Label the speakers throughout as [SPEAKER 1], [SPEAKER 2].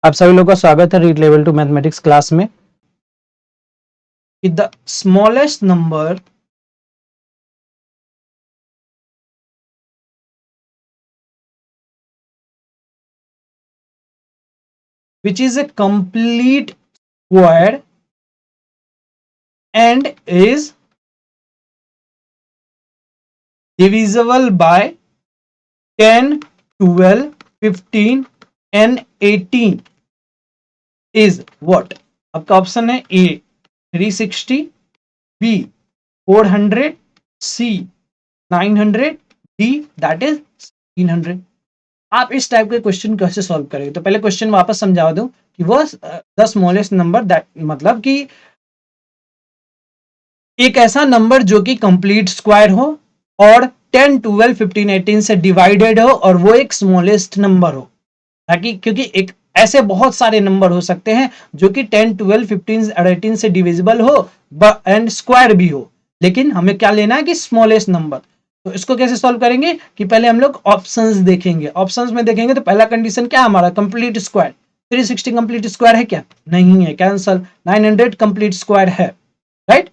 [SPEAKER 1] आप सभी लोगों का स्वागत है रीड लेवल 2 मैथमेटिक्स क्लास में। The smallest number which is a complete square and is divisible by 10, 12, 15 and 18 is what? आपका ऑप्शन है A 360, B 400, C 900, D that is 1600। आप इस टाइप के क्वेश्चन कैसे सॉल्व करेंगे? तो पहले क्वेश्चन वापस समझा दूं कि वो द स्मॉलेस्ट नंबर दैट मतलब कि एक ऐसा नंबर जो कि कंप्लीट स्क्वायर हो और 10, 12, 15, 18 से डिवाइडेड हो और वो एक स्मॉलेस्ट नंबर हो, ताकि क्योंकि एक ऐसे बहुत सारे नंबर हो सकते हैं जो कि 10, 12, 15 और 18 से डिविजिबल हो एंड स्क्वायर भी हो, लेकिन हमें क्या लेना है कि स्मॉलेस्ट नंबर। तो इसको कैसे सॉल्व करेंगे कि पहले हम लोग ऑप्शंस देखेंगे। ऑप्शंस में देखेंगे तो पहला कंडीशन क्या हमारा कंप्लीट स्क्वायर। 360 कंप्लीट स्क्वायर है क्या? नहीं है, कैंसल। 900 कंप्लीट स्क्वायर है, राइट।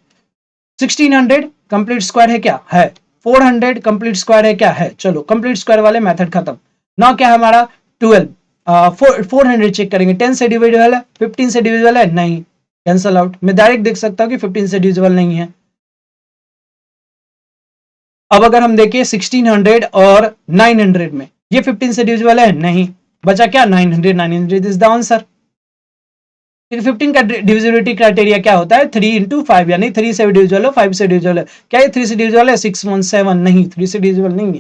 [SPEAKER 1] 1600 कंप्लीट स्क्वायर है क्या? है। 400 कंप्लीट स्क्वायर है क्या? है। चलो कंप्लीट स्क्वायर वाले मेथड खत्म। ना क्या है हमारा 12, 400 चेक करेंगे। 10 से डिविजिबल है? 15 से डिविजिबल है? नहीं, कैंसल आउट। मैं डायरेक्ट देख सकता हूं कि 15 से डिविजिबल नहीं है। अब अगर हम देखें 1600 और 900 में, ये 15 से डिविजिबल है? नहीं। बचा क्या? 900। 900 इज द आंसर। 15 का डिविजिबिलिटी क्राइटेरिया क्या होता है? 3 इंटू 5, यानी 3 से डिविजिबल हो, 5 से डिविजिबल है। क्या ये 3 से डिविजिबल है? 617 नहीं, 3 से डिविजिबल नहीं है,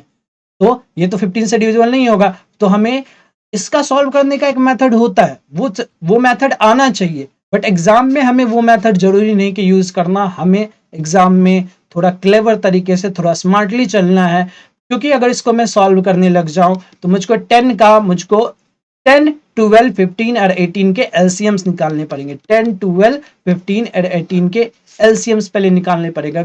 [SPEAKER 1] तो ये तो 15 से डिविजिबल नहीं होगा। तो हमें इसका सॉल्व करने का एक मेथड होता है, वो मेथड आना चाहिए, बट एग्जाम में हमें वो मेथड जरूरी नहीं कि यूज करना। हमें एग्जाम में थोड़ा क्लेवर तरीके से, थोड़ा स्मार्टली चलना है, क्योंकि अगर इसको मैं सॉल्व करने लग जाऊं तो मुझको 10, 12, 15 और 18 के एलसीएम्स निकालने पड़ेंगे। 10, 12, 15 और 18 के एलसीएम्स पहले निकालने पड़ेगा।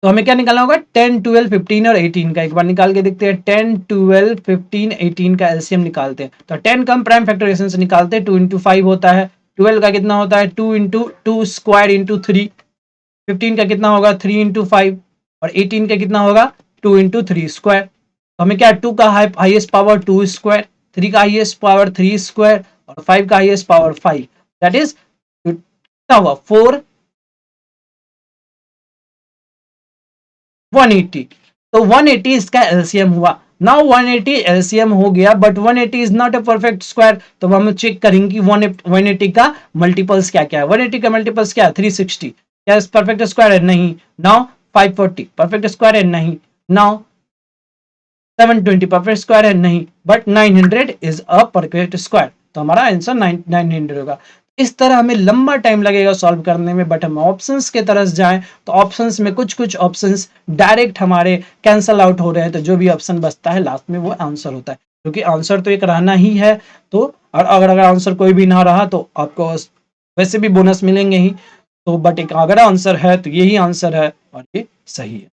[SPEAKER 1] तो हमें क्या निकालना होगा? 10, 12, 15 और 18 का एक बार निकाल के देखते हैं। 10, 12, 15, 18 का एलसीएम निकालते हैं। तो 10 का हम प्राइम फैक्टराइजेशन से निकालते हैं, 2 इंटू 5 होता है। 12 का कितना होता है? 2 इंटू 2 स्क्वायर इंटू 3। 15 का कितना होगा? 3 इंटू 5। और 18 का कितना होगा? 2 इंटू 3 स्क्वायर। तो हमें क्या, 2 का हाईएस्ट पावर 2 स्क्वायर, 3 का हाईएस्ट पावर 3 स्क्वायर और 5 का हाईएस्ट पावर 5, दैट इज कितना हुआ? 4 180। तो 180 इसका एलसीएम हुआ। नाउ 180 एलसीएम हो गया, but 180 is not a perfect square. तो हम चेक करेंगे कि 180 का मल्टीपल्स क्या क्या है। 180 का मल्टीपल्स क्या है? 360। क्या परफेक्ट स्क्वायर है? नहीं। नाउ 540 परफेक्ट स्क्वायर है? नहीं। नाउ 720 परफेक्ट स्क्वायर है? नहीं। But 900 is a perfect square, तो हमारा आंसर 900 होगा। इस तरह हमें लंबा टाइम लगेगा सॉल्व करने में, बट हम ऑप्शंस के तरफ जाएं तो ऑप्शंस में कुछ कुछ ऑप्शंस डायरेक्ट हमारे कैंसल आउट हो रहे हैं, तो जो भी ऑप्शन बचता है लास्ट में वो आंसर होता है, क्योंकि आंसर तो एक रहना ही है। तो और अगर आंसर कोई भी ना रहा तो आपको वैसे भी बोनस मिलेंगे ही, तो बट एक अगर आंसर है तो यही आंसर है और ये सही है।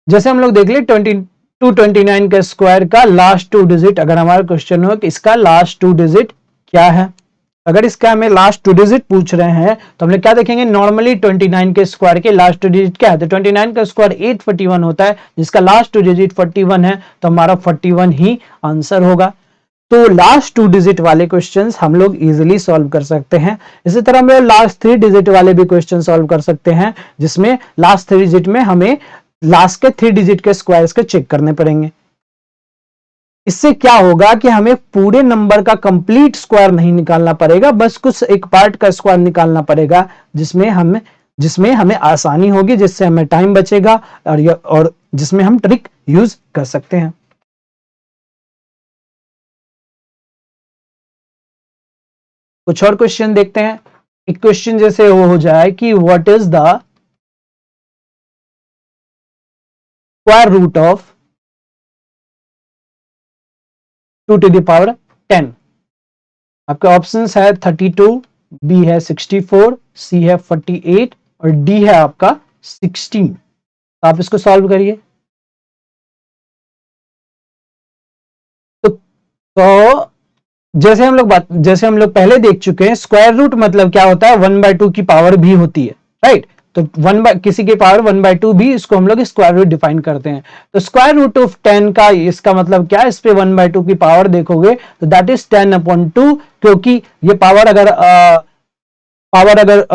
[SPEAKER 1] जैसे हम लोग देख ले 229 के स्क्वायर का लास्ट 2 डिजिट, अगर हमारा क्वेश्चन हो कि इसका लास्ट 2 डिजिट क्या है, अगर इसका हमें लास्ट 2 डिजिट पूछ रहे हैं तो हम लोग क्या देखेंगे? नॉर्मली 29 के स्क्वायर के लास्ट 2 डिजिट क्या है? तो 29 का स्क्वायर 841 होता है, जिसका लास्ट 2 डिजिट 41 है, तो हमारा 41 ही आंसर होगा। तो लास्ट 2 डिजिट वाले क्वेश्चंस हम लोग इजीली सॉल्व कर सकते हैं। इसी तरह हम लास्ट 3 डिजिट वाले भी क्वेश्चन सॉल्व कर सकते हैं, जिसमें लास्ट 3 डिजिट में हमें लास्ट के 3 डिजिट के स्क्वायर्स के चेक करने पड़ेंगे। इससे क्या होगा कि हमें पूरे नंबर का कंप्लीट स्क्वायर नहीं निकालना पड़ेगा, बस कुछ एक पार्ट का स्क्वायर निकालना पड़ेगा, जिसमें हमें आसानी होगी, जिससे हमें टाइम बचेगा और जिसमें हम ट्रिक यूज कर सकते हैं। कुछ और क्वेश्चन देखते हैं। एक क्वेश्चन जैसे वो हो जाए कि what is the square root of 2 to the power 10। आपके ऑप्शंस है 32, बी है 64, सी है 48 और डी है आपका 16। तो आप इसको सॉल्व करिए। तो जैसे हम लोग पहले देख चुके हैं, स्क्वायर रूट मतलब क्या होता है, 1/2 की पावर भी होती है, राइट। तो किसी की पावर 1/2 भी, इसको हम लोग स्क्वायर रूट डिफाइन करते हैं। तो स्क्वायर रूट ऑफ 10 का इसका मतलब क्या है, इस पे 1/2 की पावर देखोगे तो दैट इज 10/2, क्योंकि ये पावर अगर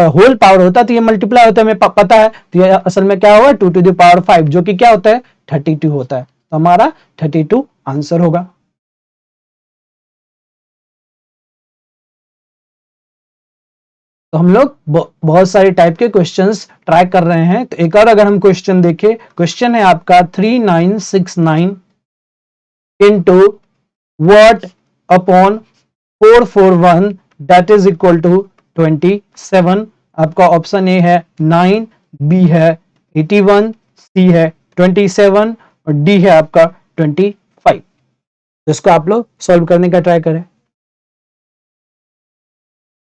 [SPEAKER 1] होल पावर होता तो ये मल्टीप्लाई होता है, हमें पता है। तो ये असल में क्या होगा, 2⁵ जो कि क्या होता है, 32 होता है। तो हमारा 32 आंसर होगा। तो हम लोग बहुत सारे टाइप के क्वेश्चंस ट्राई कर रहे हैं। तो एक और अगर हम क्वेश्चन देखें, क्वेश्चन है आपका 3969 into what upon 441 that is equal to 27। आपका ऑप्शन ए है 9, बी है 81, सी है 27 और डी है आपका 25। इसको आप लोग सॉल्व करने का ट्राई करें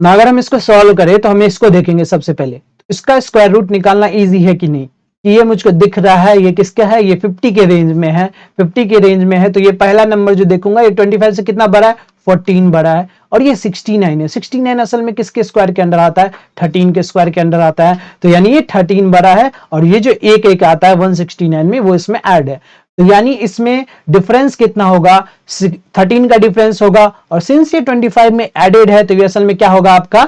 [SPEAKER 1] ना। अगर हम इसको सॉल्व करें तो हमें इसको देखेंगे सबसे पहले, तो इसका स्क्वायर रूट निकालना इजी है कि नहीं, कि ये मुझको दिख रहा है ये किसका है, ये 50 के रेंज में है, 50 के रेंज में है। तो ये पहला नंबर जो देखूंगा ये 25 से कितना बड़ा है, 14 बड़ा है। और ये 69 है, 69 असल में किसके स्क्वायर के अंडर आता है, 13 के स्क्वायर के अंडर आता है। तो यानी ये 13 बड़ा है, और ये जो एक एक आता है 169 में, वो इसमें ऐड है। तो यानी इसमें डिफरेंस कितना होगा, 13 का डिफरेंस होगा। और सिंस ये 25 में एडेड है, तो ये असल में क्या होगा, आपका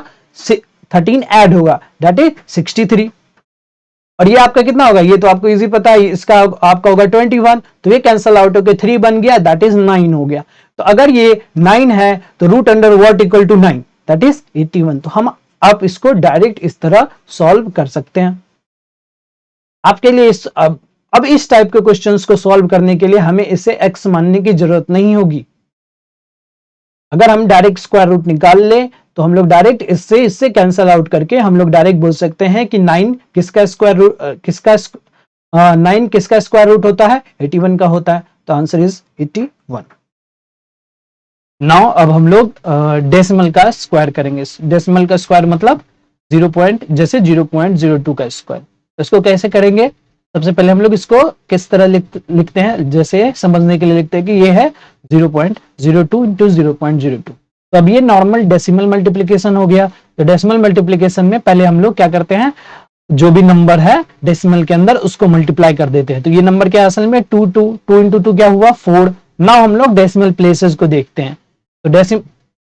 [SPEAKER 1] 13 ऐड होगा, दैट इज 63। और ये आपका कितना होगा, ये तो आपको इजी पता है, इसका आपका होगा 21। तो ये कैंसल आउट होकर 3 बन गया, दैट इज 9 हो गया। तो अगर ये 9 है तो root under what equal to 9, that is 81। तो हम आप इसको डायरेक्ट इस तरह सॉल्व कर सकते हैं। आपके लिए अब इस टाइप के क्वेश्चंस को सॉल्व करने के लिए हमें इसे x मानने की जरूरत नहीं होगी। अगर हम डायरेक्ट स्क्वायर रूट निकाल ले तो हम लोग डायरेक्ट इससे कैंसल आउट करके हम लोग डायरेक्ट बोल सकते हैं कि 9 किसका स्क्वायर रूट, 9 किसका स्क्वायर रूट होता है, 81 का होता है। तो आंसर इज 81। नाउ अब हम लोग डेसिमल का स्क्वायर करेंगे। डेसिमल का स्क्वायर मतलब जैसे 0.02 का स्क्वायर। तो इसको कैसे करेंगे, सबसे पहले हम लोग इसको किस तरह लिखते हैं, जैसे समझने के लिए लिखते हैं कि ये है 0.02 इंटू 0.02। तो अब ये नॉर्मल डेसिमल मल्टीप्लीकेशन हो गया। तो डेसिमल मल्टीप्लीकेशन में पहले हम लोग क्या करते हैं, जो भी नंबर है डेसिमल के अंदर उसको मल्टीप्लाई कर देते हैं। तो ये नंबर क्या है असल में 2 इंटू 2 क्या हुआ 4। नाउ हम लोग डेसिमल प्लेसेस को देखते हैं। तो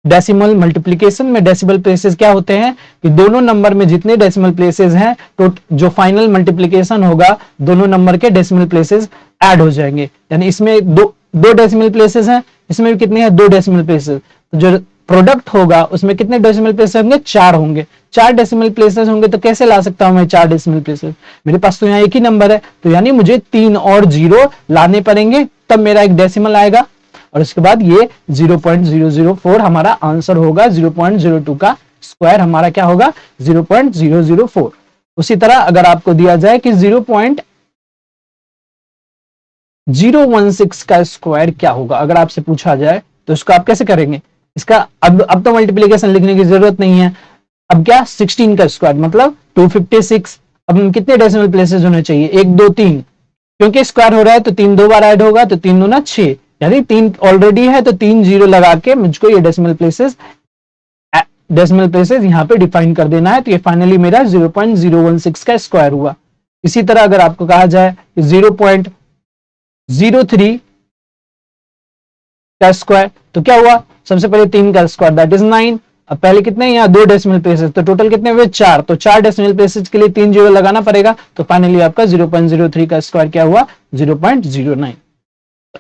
[SPEAKER 1] डेसिमल मल्टीप्लिकेशन में डेसिमल प्लेसेस क्या होते हैं कि दोनों नंबर में जितने डेसिमल प्लेसेस हैं तो जो फाइनल मल्टीप्लिकेशन होगा दोनों नंबर के डेसिमल प्लेसेस ऐड हो जाएंगे। यानी इसमें दो डेसिमल प्लेसेस हैं, इसमें भी कितने हैं, 2 डेसिमल प्लेसेस। तो जो प्रोडक्ट होगा उसमें कितने डेसिमल प्लेसेस होंगे, 4 होंगे। 4 डेसिमल प्लेसेस होंगे तो कैसे ला सकता हूं मैं 4 डेसिमल प्लेसेस, मेरे पास तो यहाँ एक ही नंबर है। तो यानी मुझे 3 और 0 लाने पड़ेंगे तब मेरा एक डेसिमल आएगा। और इसके बाद ये 0.004 हमारा आंसर होगा। 0.02 का स्क्वायर हमारा क्या होगा, 0.004। उसी तरह अगर आपको दिया जाए कि 0.016 का स्क्वायर क्या होगा, अगर आपसे पूछा जाए तो इसको आप कैसे करेंगे। इसका अब तो मल्टीप्लीकेशन लिखने की जरूरत नहीं है। अब क्या 16 का स्क्वायर मतलब 256। अब कितने डेसिमल प्लेसेस होने चाहिए, 1 2 3, क्योंकि स्क्वायर हो रहा है तो 3 2 बार ऐड होगा, तो 3 दूना 6, यानी 3 ऑलरेडी है तो 3 0 लगा के मुझको ये डेसिमल प्लेसेस यहां पे डिफाइन कर देना है। तो ये फाइनली मेरा 0.016 का स्क्वायर हुआ। इसी तरह अगर आपको कहा जाए 0.03 का स्क्वायर तो क्या हुआ, सबसे पहले 3 का स्क्वायर दैट इज 9। अब पहले कितने यहाँ 2 डेसिमल प्लेसेस, तो टोटल कितने हुए 4। तो 4 डेसिमल प्लेसेस के लिए 3 जीरो लगाना पड़ेगा। तो फाइनली आपका 0.03 का स्क्वायर क्या हुआ, 0.09।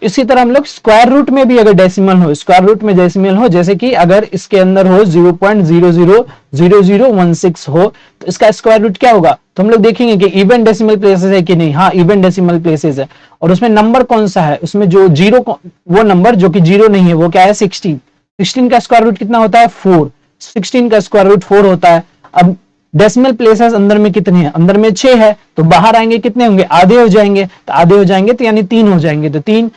[SPEAKER 1] इसी तरह हम लोग स्क्वायर रूट में भी अगर डेसिमल हो, स्क्वायर रूट में डेसिमल हो, जैसे कि अगर इसके अंदर हो 0.000016 हो तो इसका स्क्वायर रूट क्या होगा। तो हम लोग देखेंगे कि इवन डेसिमल प्लेसेस है कि नहीं, हाँ इवन डेसिमल प्लेसेस है। और उसमें नंबर कौन सा है, उसमें जो जीरो, वो नंबर जो कि जीरो नहीं है वो क्या है 16। 16 का स्क्वायर रूट कितना होता है 4। 16 का स्क्वायर रूट 4 होता है। अब डेसिमल प्लेसेस अंदर में कितने हैं, अंदर में 6 है, तो बाहर आएंगे कितने होंगे, आधे हो जाएंगे। तो आधे हो जाएंगे तो यानी 3 हो जाएंगे। तो 3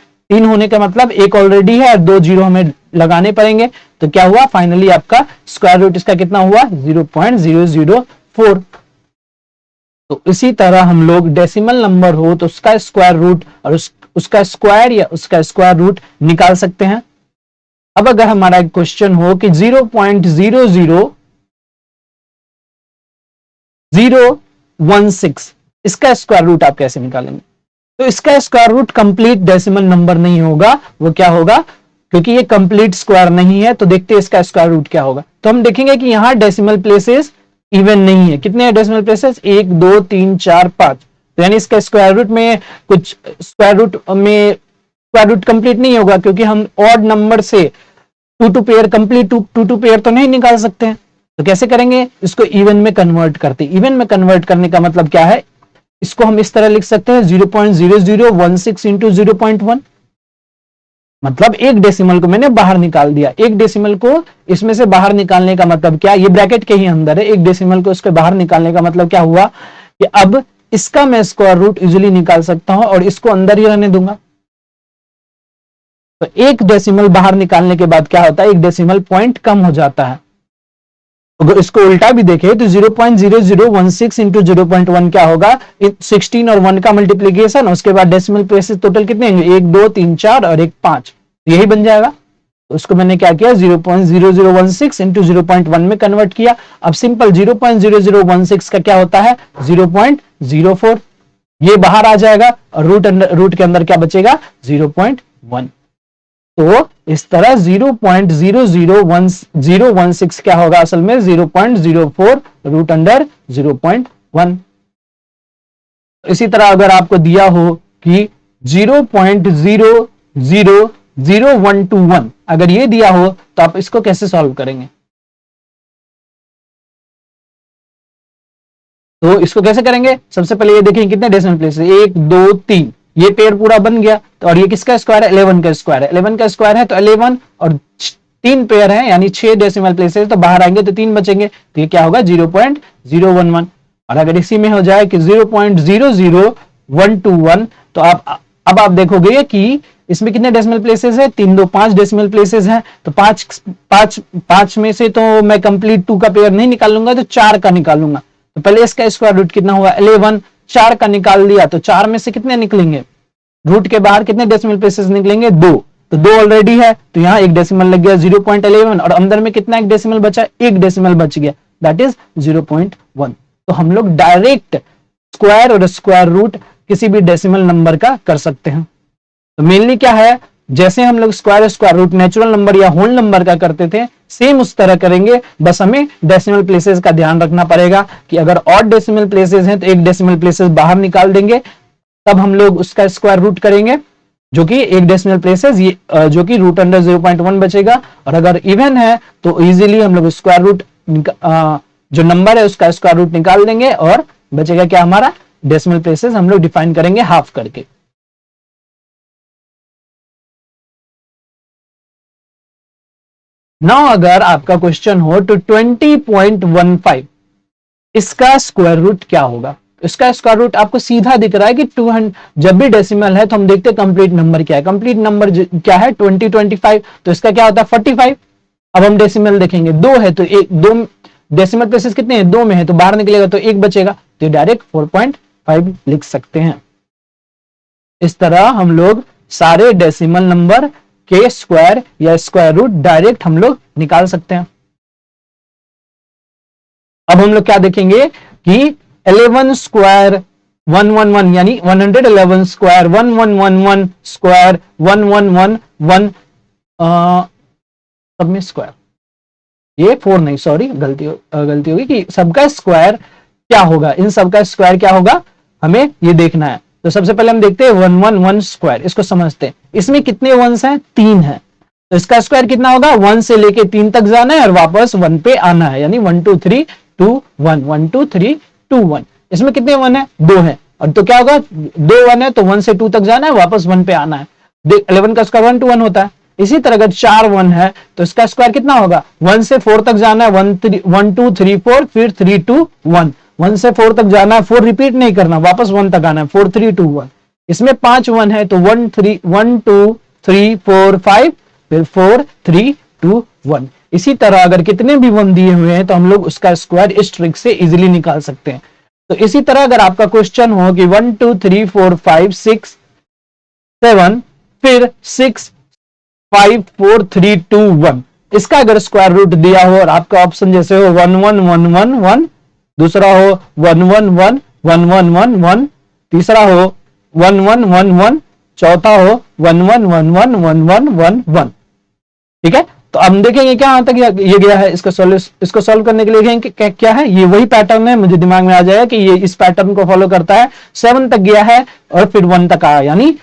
[SPEAKER 1] होने का मतलब एक ऑलरेडी है और 2 जीरो हमें लगाने पड़ेंगे। तो क्या हुआ फाइनली आपका स्क्वायर रूट इसका कितना हुआ 0.004। तो इसी तरह हम लोग डेसिमल नंबर हो तो उसका स्क्वायर रूट और उसका स्क्वायर या उसका स्क्वायर रूट निकाल सकते हैं। अब अगर हमारा एक क्वेश्चन हो कि 0.00016 इसका स्क्वायर रूट आप कैसे निकालेंगे? तो इसका square root complete decimal number नहीं होगा, वो क्या होगा, क्योंकि ये कंप्लीट स्क्वायर नहीं है। तो देखते हैं इसका स्क्वायर रूट क्या होगा। तो हम देखेंगे कि यहां डेसिमल प्लेसेस इवन नहीं है। कितने डेसिमल प्लेसेस? 1 2 3 4 5। तो यानी इसका स्क्वायर रूट में कुछ स्क्वायर रूट कंप्लीट नहीं होगा, क्योंकि हम ऑड नंबर से two two pair complete two two pair तो नहीं निकाल सकते हैं। तो कैसे करेंगे? इसको इवन में कन्वर्ट करते। इवन में कन्वर्ट करने का मतलब क्या है? इसको हम इस तरह लिख सकते हैं 0.0016 इंटू 0.1। मतलब एक डेसिमल को मैंने बाहर निकाल दिया। एक डेसिमल को इसमें से बाहर निकालने का मतलब क्या? ये ब्रैकेट के ही अंदर है। एक डेसिमल को इसके बाहर निकालने का मतलब क्या हुआ कि अब इसका मैं स्क्वायर रूट इजीली निकाल सकता हूं और इसको अंदर ही रहने दूंगा। तो एक डेसिमल बाहर निकालने के बाद क्या होता है? एक डेसिमल पॉइंट कम हो जाता है। अगर इसको उल्टा भी देखें तो 0.0016 इंटू 0.1 क्या होगा? 16 और 1 का मल्टीप्लीकेशन, उसके बाद डेसिमल प्लेसेस टोटल कितने होंगे? 1 2 3 4 और 1 5। यही बन जाएगा। तो उसको मैंने क्या किया? 0.0016 इंटू 0.1 में कन्वर्ट किया। अब सिंपल 0.0016 का क्या होता है? 0.04। ये बाहर आ जाएगा और रूट के अंदर क्या बचेगा? 0.1। तो इस तरह 0.00116 क्या होगा? असल में 0.04 रूट अंडर 0.1। इसी तरह अगर आपको दिया हो कि 0.000121 अगर ये दिया हो तो आप इसको कैसे सॉल्व करेंगे? तो इसको कैसे करेंगे? सबसे पहले ये देखें कितने डेसिमल प्लेस है? 1 2 3। ये पेयर पूरा बन गया। तो और ये किसका स्क्वायर है? 11 का स्क्वायर है। 11 का स्क्वायर है तो 11 और 3 पेयर है यानी 6 डेसिमल प्लेसेस, तो बाहर आएंगे तो 3 बचेंगे। तो ये क्या होगा? 0.011। और अगर इसी में हो जाए कि 0.00121 तो अब आप देखोगे कि इसमें कितने डेसिमल प्लेसेस है? 3 2 5 डेसिमल प्लेसेस हैं। तो पांच में से तो मैं कंप्लीट 2 का पेयर नहीं निकालूंगा, तो 4 का निकालूंगा। तो पहले इसका स्क्वायर रूट कितना हुआ? 11। 4 का निकाल दिया तो 4 में से कितने निकलेंगे? रूट के बाहर कितने डेसिमल प्लेसेस निकलेंगे? 2। तो 2 ऑलरेडी है तो यहां एक डेसिमल लग गया 0.11 और अंदर में कितना एक डेसिमल बचा? एक डेसिमल बच गया, दैट इज 0.1। तो हम लोग डायरेक्ट स्क्वायर और स्क्वायर रूट किसी भी डेसिमल नंबर का कर सकते हैं। तो मेनली क्या है, जैसे हम लोग स्क्वायर रूट नेचुरल नंबर या होल नंबर का करते थे, सेम उस तरह करेंगे। बस हमें डेसिमल प्लेसेस का ध्यान रखना पड़ेगा कि अगर ऑड डेसिमल प्लेसेस हैं तो एक डेसिमल प्लेसेस बाहर निकाल देंगे, तब हम लोग उसका स्क्वायर रूट करेंगे, जो कि एक डेसिमल प्लेसेस जो कि रूट अंडर 0.1 बचेगा। और अगर इवन है तो इजीली हम लोग स्क्वायर रूट जो नंबर है उसका स्क्वायर रूट निकाल देंगे और बचेगा क्या हमारा? डेसिमल प्लेसेस हम लोग डिफाइन करेंगे हाफ करके। नाउ अगर आपका क्वेश्चन हो तो 20.15 इसका स्क्वायर रूट क्या होगा? इसका स्क्वायर रूट आपको सीधा दिख रहा है कि 200। जब भी डेसिमल है तो हम देखते हैं कंप्लीट नंबर क्या है। कंप्लीट नंबर क्या है? 2025। तो इसका क्या होता है? 45। अब हम डेसिमल देखेंगे, 2 है तो एक, 2 डेसिमल प्लेसेस कितने हैं? 2 में है तो बाहर निकलेगा तो 1 बचेगा, तो डायरेक्ट 4.5 लिख सकते हैं। इस तरह हम लोग सारे डेसिमल नंबर के स्क्वायर या स्क्वायर रूट डायरेक्ट हम लोग निकाल सकते हैं। अब हम लोग क्या देखेंगे कि 11 स्क्वायर 111 यानी 111 स्क्वायर 1111 स्क्वायर 1111 सब में स्क्वायर, ये 4 नहीं, सॉरी गलती होगी कि सबका स्क्वायर क्या होगा। इन सबका स्क्वायर क्या होगा हमें ये देखना है। तो सबसे पहले हम देखते हैं 111 स्क्वायर, इसको समझते हैं। इसमें कितने वंस हैं? 3 है। तो इसका स्क्वायर कितना होगा? 1 से लेके 3 तक जाना है और वापस 1 पे आना है, यानी 1 2 3 2 1 1 2 3 2 1। इसमें कितने 1 है? 2 है। और तो क्या होगा? 2 1 है तो 1 से 2 तक जाना है, वापस 1 पे आना है। 11 का स्क्वायर 1 to 1 होता है। इसी तरह अगर 4 1 है तो इसका स्क्वायर कितना होगा? 1 से 4 तक जाना है, 1 2 3 4 फिर 3 2 1। 1 से 4 तक जाना है, 4 रिपीट नहीं करना, वापस 1 तक आना है, 4 3 2 1। इसमें 5 1 है तो 1 2 3 4 5 फिर 4 3 2 1। इसी तरह अगर कितने भी 1 दिए हुए हैं तो हम लोग उसका स्क्वायर इस ट्रिक से इजीली निकाल सकते हैं। तो इसी तरह अगर आपका क्वेश्चन हो कि 1 2 3 4 5 6 7 फिर 6 5 4 3 2 1, इसका अगर स्क्वायर रूट दिया हो और आपका ऑप्शन जैसे हो 1 1 1 1 1, दूसरा हो 1 1 1 1 1 1 1, तीसरा हो 1 1 1 1, चौथा हो 1 1 1 1 1 1 1 1। ठीक है, तो हम देखेंगे क्या यहां तक ये गया है, इसको सॉल्व करने के लिए देखेंगे क्या है, ये वही पैटर्न है, मुझे दिमाग में आ जाएगा कि ये इस पैटर्न को फॉलो करता है। 7 तक गया है और फिर 1 तक आया, यानी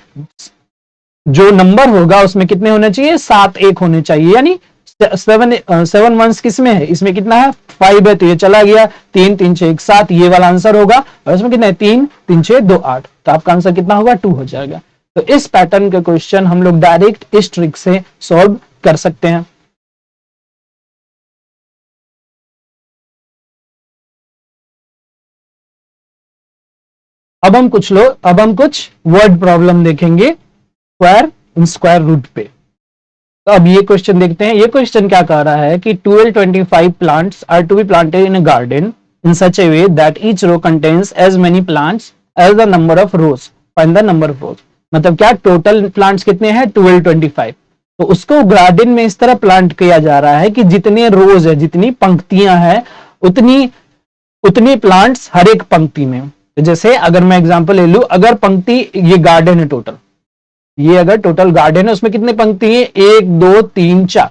[SPEAKER 1] जो नंबर होगा उसमें कितने होने चाहिए, 7 1 होने चाहिए, यानी 7 वंस किसमें है, इसमें कितना है 5 है, तो ये चला गया 3 3 6 1 7, ये वाला आंसर होगा। और इसमें कितना है 3 3 6 2 8, तो आपका आंसर कितना होगा 2 हो जाएगा। तो इस पैटर्न के क्वेश्चन हम लोग डायरेक्ट इस ट्रिक से सॉल्व कर सकते हैं। अब हम कुछ वर्ड प्रॉब्लम देखेंगे स्क्वायर इन स्क्वायर रूट पे। तो अब ये क्वेश्चन देखते हैं। ये क्वेश्चन क्या कह रहा है कि 1225 plants are to be planted in a garden in such a way that each row contains as many plants as the number of rows, find the number of rows. मतलब क्या, टोटल प्लांट्स कितने हैं 1225, तो उसको garden में इस तरह plant किया जा रहा है कि जितने रोज है, जितनी पंक्तियां हैं, उतनी प्लांट्स हर एक पंक्ति में। तो जैसे अगर मैं एग्जांपल ले लूं, अगर पंक्ति, ये गार्डन है टोटल, ये अगर टोटल गार्डन है उसमें कितने पंक्ति है 1 2 3 4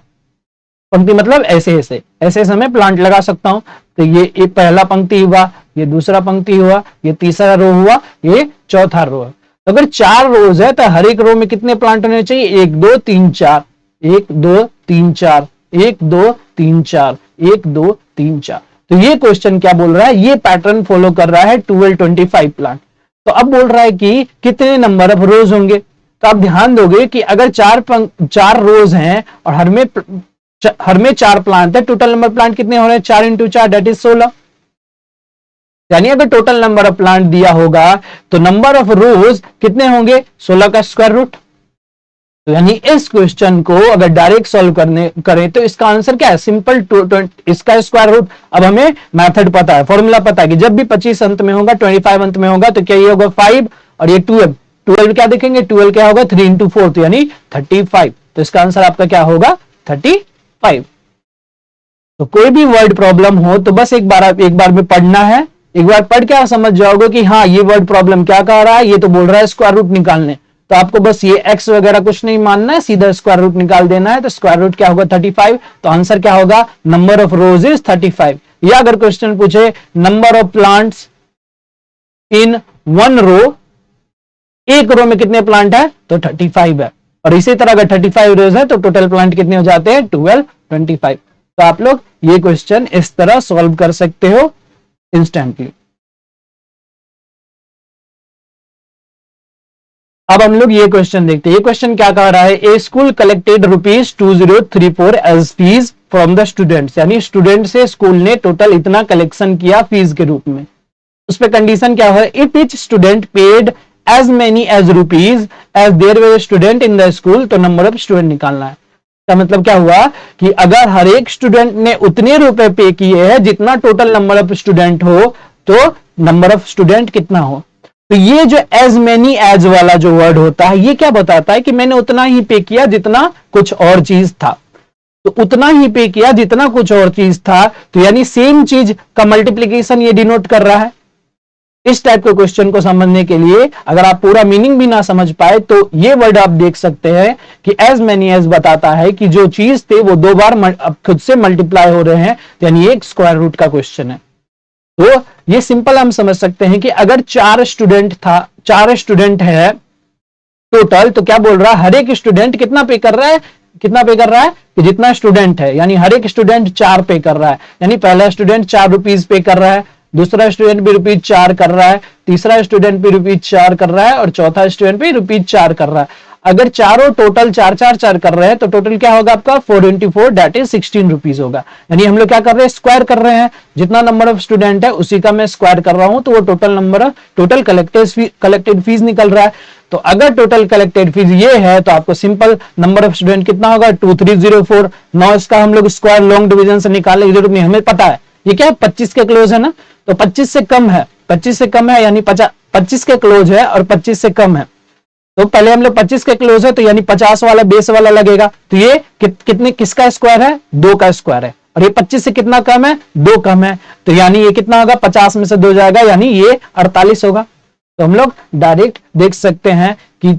[SPEAKER 1] पंक्ति, मतलब ऐसे ऐसे मैं प्लांट लगा सकता हूं। तो ये पहला पंक्ति हुआ, ये दूसरा पंक्ति हुआ, ये तीसरा रो हुआ, ये चौथा रो है। तो अगर 4 रोज है तो हर एक रो में कितने प्लांट होने चाहिए 1 2 3 4, 1 2 3 4, 1 2 3 4, 1 2 3 4। तो ये क्वेश्चन क्या बोल रहा है, ये पैटर्न फॉलो कर रहा है 1225 प्लांट। तो अब बोल रहा है कि कितने नंबर ऑफ रोज होंगे। तो आप ध्यान दोगे कि अगर 4 रोज हैं और हर में 4 प्लांट है, टोटल नंबर प्लांट कितने हो रहे हैं 4 × 4 दैट इज 16। यानी अगर टोटल नंबर ऑफ प्लांट दिया होगा तो नंबर ऑफ रोज कितने होंगे 16 का स्क्वायर रूट। तो यानी इस क्वेश्चन को अगर डायरेक्ट सॉल्व करें तो इसका आंसर क्या है, सिंपल, इसका स्क्वायर रूट। अब हमें मेथड पता है, फॉर्मूला पता है कि जब भी 25 अंत में होगा, 25 अंत में होगा, तो क्या ये होगा 5 और ये 12 क्या देखेंगे, 12 क्या होगा 3 × 4, तो यानी 35। तो इसका आंसर आपका क्या होगा 35। तो कोई भी वर्ड प्रॉब्लम हो तो बस एक बार में पढ़ना है, एक बार पढ़ के आप समझ जाओगे कि हाँ ये वर्ड प्रॉब्लम क्या कह रहा है। ये तो बोल रहा है स्क्वायर रूट निकालने, तो आपको बस ये x वगैरह कुछ नहीं मानना है, सीधा स्क्वायर रूट निकाल देना है। तो स्क्वायर रूट क्या होगा 35, तो आंसर क्या होगा नंबर ऑफ रोज इज 35। या अगर क्वेश्चन पूछे नंबर ऑफ प्लांट्स इन 1 रो, एक रो में कितने प्लांट है तो 35 है, और इसी तरह अगर 35 रोज है तो टोटल प्लांट कितने हो जाते हैं 1225। तो आप लोग ये क्वेश्चन इस तरह सॉल्व कर सकते हो इंस्टेंटली। अब हम लोग ये क्वेश्चन देखते हैं। ये क्वेश्चन क्या कह रहा है, a school collected ₹2034 as fees from the students, यानी स्टूडेंट से स्कूल ने टोटल इतना कलेक्शन किया फीस के रूप में। उस पर कंडीशन क्या है, if each student paid as many as rupees as there were student in the school, तो नंबर ऑफ स्टूडेंट निकालना है। का मतलब क्या हुआ कि अगर हर एक स्टूडेंट ने उतने रुपए पे किए हैं जितना टोटल नंबर ऑफ स्टूडेंट हो, तो नंबर ऑफ स्टूडेंट कितना हो। तो ये जो एज मेनी एज वाला जो वर्ड होता है, ये क्या बताता है कि मैंने उतना ही पे किया जितना कुछ और चीज था। तो उतना ही पे किया जितना कुछ और चीज था, तो यानी सेम चीज का मल्टीप्लीकेशन ये डिनोट कर रहा है। इस टाइप के क्वेश्चन को समझने के लिए अगर आप पूरा मीनिंग भी ना समझ पाए तो ये वर्ड आप देख सकते हैं कि एज मेनी एज बताता है कि जो चीज थे वो 2 बार खुद से मल्टीप्लाई हो रहे हैं, यानी एक स्क्वायर रूट का क्वेश्चन है। तो ये सिंपल हम समझ सकते हैं कि अगर 4 स्टूडेंट है टोटल, तो क्या बोल रहा है हर एक स्टूडेंट कितना पे कर रहा है कि जितना स्टूडेंट है, यानी हर एक स्टूडेंट 4 पे कर रहा है। यानी पहला स्टूडेंट 4 रुपीज पे कर रहा है, दूसरा स्टूडेंट भी ₹4 कर रहा है, तीसरा स्टूडेंट भी ₹4 कर रहा है, और चौथा स्टूडेंट भी ₹4 कर रहा है। अगर चारों टोटल 4 कर रहे हैं तो टोटल क्या होगा आपका 4 × 4 दैट इज 16 रुपीज होगा। यानी हम लोग क्या कर रहे हैं, स्क्वायर कर रहे हैं, जितना नंबर ऑफ स्टूडेंट है उसी का मैं स्क्वायर कर रहा हूं, तो वो टोटल कलेक्टेड फीस निकल रहा है। तो अगर टोटल कलेक्टेड फीस ये है तो आपको सिंपल नंबर ऑफ स्टूडेंट कितना होगा 2304। नौ इसका हम लोग स्क्वायर लॉन्ग डिवीजन से निकालने की जरूरत नहीं, हमें पता है ये क्या है 25 के क्लोज है ना, तो 25 से कम है, यानी 25 के क्लोज है और 25 से कम है, तो पहले हम लोग 25 के क्लोज है, तो यानी 50 वाला बेस वाला लगेगा, तो ये कितने किसका स्क्वायर है, 2 का स्क्वायर है, और ये 25 से कितना कम है, 2 कम है, तो यानी ये कितना होगा, 50 में से 2 जाएगा, यानी ये 48 होगा। तो हम लोग डायरेक्ट देख सकते हैं कि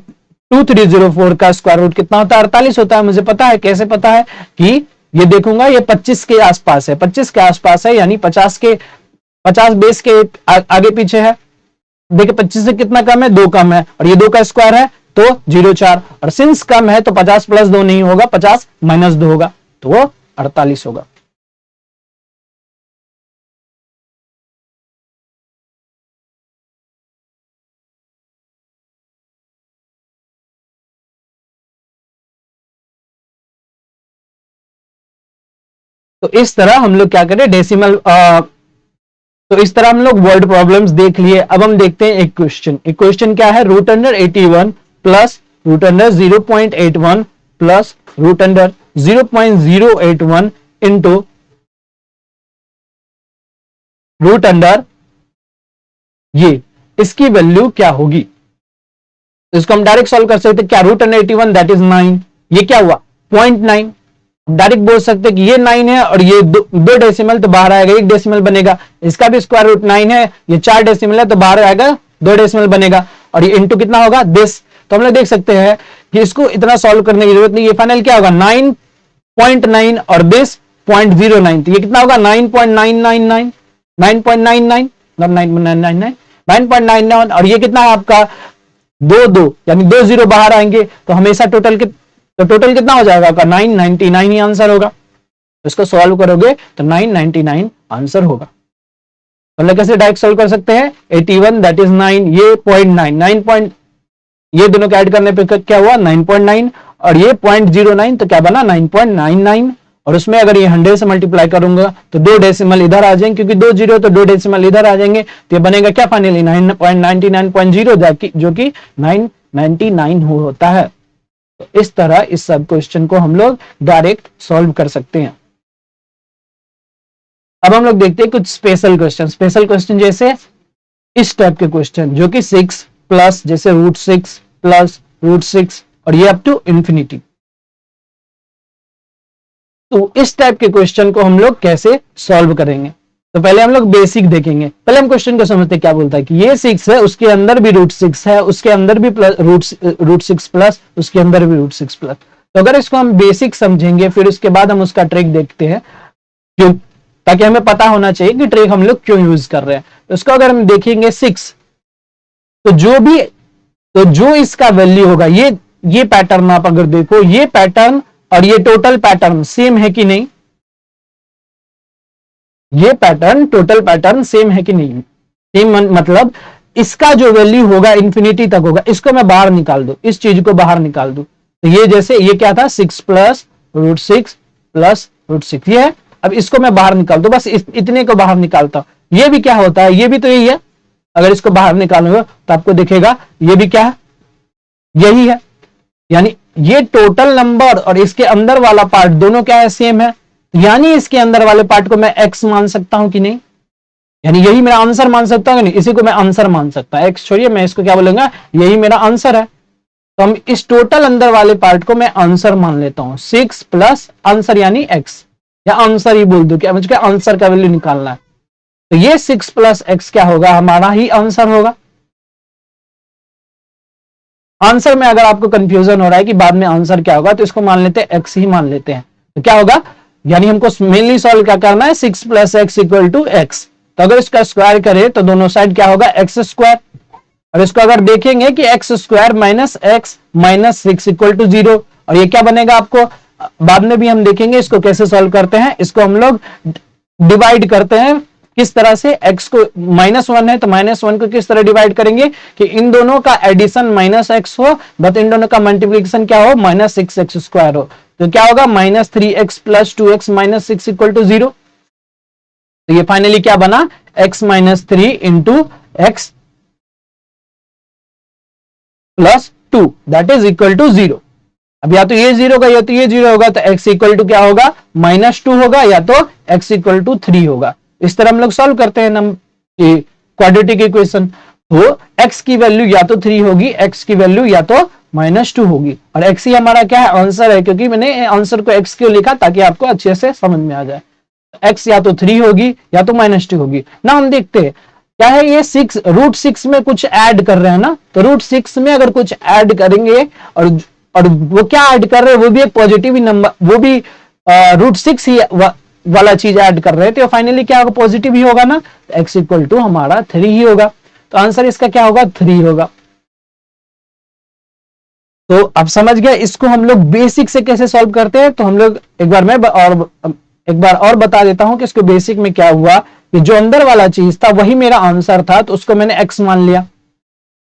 [SPEAKER 1] 2304 का स्क्वायर रूट कितना होता है, 48 होता है। मुझे पता है, कैसे पता है कि ये देखूंगा, ये 25 के आसपास है, 25 के आसपास है, यानी 50 बेस के आगे पीछे है। देखिए 25 से कितना कम है, 2 कम है, और ये 2 का स्क्वायर है तो 0,4, और सिंस कम है तो 50 प्लस 2 नहीं होगा, 50 माइनस 2 होगा, तो वो 48 होगा। तो इस तरह हम लोग क्या करें, डेसिमल, तो इस तरह हम लोग वर्ड प्रॉब्लम्स देख लिए। अब हम देखते हैं एक क्वेश्चन। एक क्वेश्चन क्या है, root under 81 plus root under 0.81 plus root under 0.081 into root under, ये इसकी वैल्यू क्या होगी। तो इसको हम डायरेक्ट सॉल्व कर सकते हैं। क्या रूट अंडर 81 दैट इज 9, ये क्या हुआ 0.9, डायरेक्ट बोल सकते हैं कि ये 9 है, और ये दो डेसिमल तो बाहर आएगा, 1 डेसिमल बनेगा, इसका भी स्क्वायर रूट 9 है, ये 4 डेसिमल है तो बाहर आएगा 2 डेसिमल बनेगा, और ये इंटू कितना होगा दिस। तो हम लोग देख सकते हैं कि इसको इतना सॉल्व करने की जरूरत नहीं, ये फाइनल क्या होगा 9.9 और दिस 0.09, तो ये कितना होगा 9.999, 9.99 9.999, और ये कितना है आपका 2 यानी 2 जीरो बाहर आएंगे, तो हमेशा टोटल कितना हो जाएगा आपका 999 ही आंसर होगा। तो इसको सॉल्व करोगे तो 999 आंसर होगा। मतलब कैसे डायरेक्ट सॉल्व कर सकते हैं, 81 दैट इज 9, ये 0.9 ये दोनों को ऐड करने पे क्या हुआ 9.9, और ये 0.09 तो क्या बना 9.99, और उसमें अगर ये 100 से मल्टीप्लाई करूंगा तो 2 डेसिमल इधर आ जाएंगे, क्योंकि 2 जीरो तो 2 डेसिमल इधर आ जाएंगे, तो ये बनेगा क्या फाइनली 9.99.0, जो कि 999 होता है। तो इस तरह इस सब क्वेश्चन को हम लोग डायरेक्ट सॉल्व कर सकते हैं। अब हम लोग देखते हैं कुछ स्पेशल क्वेश्चन जैसे इस टाइप के क्वेश्चन, जो कि 6 प्लस जैसे √6 प्लस √6, और ये अप टू इंफिनिटी। तो इस टाइप के क्वेश्चन को हम लोग कैसे सॉल्व करेंगे, तो पहले हम लोग बेसिक देखेंगे। पहले हम क्वेश्चन को समझते क्या बोलता है कि ये 6 है, उसके अंदर भी √6 है, उसके अंदर भी √6 प्लस, उसके अंदर भी √6 प्लस। तो अगर इसको हम बेसिक समझेंगे, फिर उसके बाद हम उसका ट्रिक देखते हैं, क्यों, ताकि हमें पता होना चाहिए कि ट्रिक हम लोग क्यों यूज कर रहे हैं। तो इसको अगर हम देखेंगे 6, तो जो इसका वैल्यू होगा, ये पैटर्न आप अगर देखो, ये पैटर्न और ये टोटल पैटर्न सेम है कि नहीं, ये पैटर्न टोटल पैटर्न सेम है कि नहीं, सेम मतलब इसका जो वैल्यू होगा इंफिनिटी तक होगा। इसको मैं बाहर निकाल दूं, इस चीज को बाहर निकाल दूं, तो ये जैसे ये क्या था 6 प्लस √6 प्लस √6 ये है। अब इसको मैं बाहर निकाल दूं, बस इतने को बाहर निकालता हूं। ये भी क्या होता है, ये भी तो यही है, अगर इसको बाहर निकालूंगा तो आपको दिखेगा ये भी क्या है, यही है, यानी ये टोटल नंबर और इसके अंदर वाला पार्ट दोनों क्या है, सेम है, यानी इसके अंदर वाले पार्ट को मैं x मान सकता हूं कि नहीं, यानी यही मेरा आंसर मान सकता हूं कि नहीं, इसी को मैं आंसर मान सकता हूं, x छोड़िए, मैं इसको क्या बोलूंगा, यही मेरा आंसर है। तो हम इस टोटल अंदर वाले पार्ट को मैं आंसर मान लेता हूं, 6 प्लस आंसर यानी x, या आंसर ही बोल दो, क्या मुझे आंसर का वैल्यू निकालना है, तो ये 6 प्लस x क्या होगा, हमारा ही आंसर होगा। आंसर में अगर आपको कंफ्यूजन हो रहा है कि बाद में आंसर क्या होगा, तो इसको मान लेते हैं x ही मान लेते हैं, तो क्या होगा, यानी हमको मेनली सॉल्व क्या करना है, 6 plus x equal to x। तो अगर इसका स्क्वायर करें तो दोनों साइड क्या होगा x स्क्वायर, और इसको अगर देखेंगे कि x square minus x minus 6 equal to 0, और ये क्या बनेगा आपको बाद में भी हम देखेंगे इसको कैसे सॉल्व करते हैं। इसको हम लोग डिवाइड करते हैं किस तरह से, x को -1 है तो -1 को किस तरह डिवाइड करेंगे कि इन दोनों का एडिशन -x हो, बट इन दोनों का मल्टीप्लिकेशन क्या हो, -6x स्क्वायर हो, तो क्या होगा -3x plus 2x minus 6 equal to 0। तो ये फाइनली क्या बना, x minus 3 into x plus 2 that is equal to 0। अब या तो ये 0 होगा या तो ये 0 होगा, तो x इक्वल टू क्या होगा -2 होगा, या तो x इक्वल टू 3 होगा। इस तरह हम लोग सॉल्व करते हैं क्वाड्रेटिक इक्वेशन। तो x की वैल्यू या तो 3 होगी, x की वैल्यू या तो -2 होगी, और x ही हमारा क्या है, आंसर है, क्योंकि मैंने आंसर को x क्यों लिखा, ताकि आपको अच्छे से समझ में आ जाए। x या तो 3 होगी या तो -2 होगी ना। हम देखते हैं क्या है, ये 6 √6 में कुछ ऐड कर रहे हैं ना, तो √6 में अगर कुछ ऐड करेंगे और वो क्या ऐड कर रहे हैं, वो भी एक पॉजिटिव नंबर, वो भी √6 ही वाला चीज ऐड कर रहे थे, तो फाइनली क्या होगा, पॉजिटिव ही होगा ना, तो x इक्वल टू हमारा 3 ही होगा। तो आंसर इसका क्या होगा, 3 होगा। तो अब समझ गया इसको हम लोग बेसिक से कैसे सॉल्व करते हैं। तो हम लोग एक बार और बता देता हूं कि इसको बेसिक में क्या हुआ, कि जो अंदर वाला चीज था वही मेरा आंसर था, तो उसको मैंने x मान लिया,